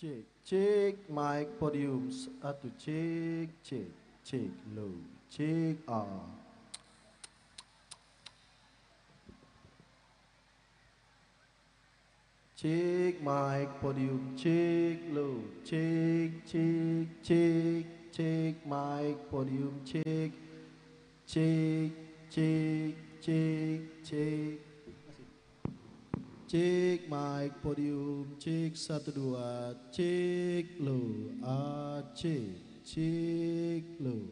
Cek, cek, mic, podium, satu, cek, cek, cek, low, cek, cek, mic, podium, cek, low, cek, cek, cek, cek, mic, podium, cek, cek, cek, cek, cek. Cek mic podium cek 1 2 cek low cek low.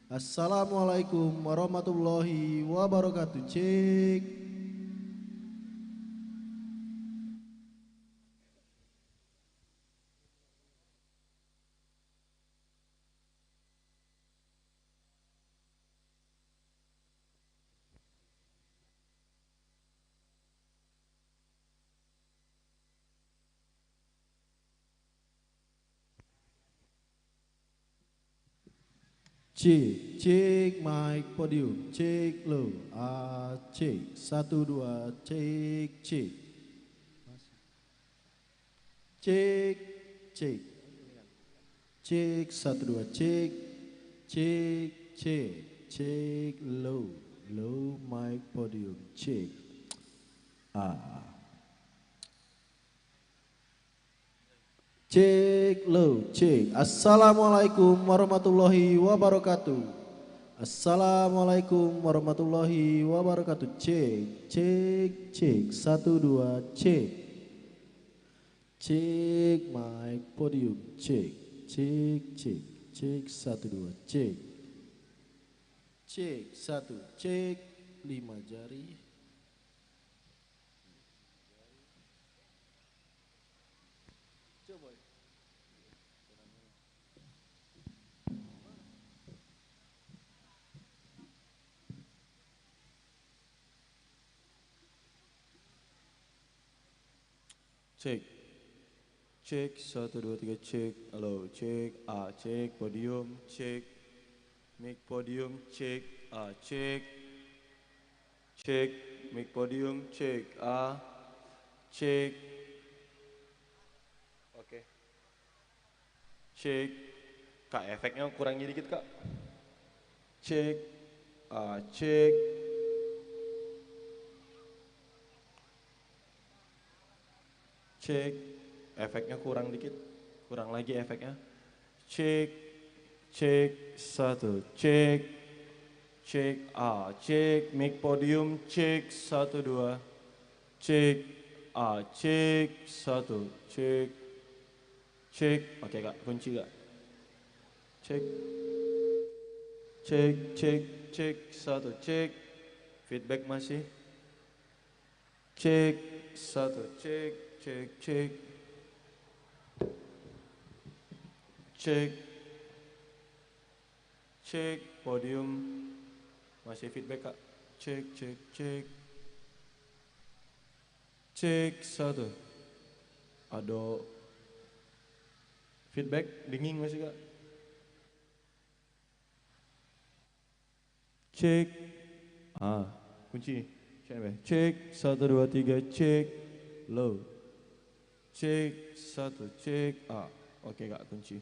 Assalamualaikum warahmatullahi wabarakatuh cek. Cek mic podium, cek low, cek, 1, 2, cek, cek, cek, cek, 1, 2, cek, cek, low, mic podium, cek, cek low, cek. Assalamualaikum warahmatullahi wabarakatuh. Assalamualaikum warahmatullahi wabarakatuh. Cek, 1, 2, cek. Cek mic podium, cek, 1, 2, cek. Cek 1, cek 5 jari. Cek, cek, 1, 2, 3, cek, halo, cek, cek, podium, cek, mic podium, cek, cek, mic podium, cek, cek, oke, cek, kak efeknya kurangin dikit kak, cek, cek, cek, efeknya kurang dikit, kurang lagi efeknya, cek, 1, cek, cek, mic podium, cek, 1, 2, cek, cek, 1, cek, oke kak, kunci kak, cek, 1, cek, feedback masih, cek, 1, cek, cek, podium, masih feedback kak, cek, cek, 1, ada feedback, dingin masih kak, cek, kunci, cek, 1, 2, 3, cek, low, cek, 1, cek, oke kak, kunci.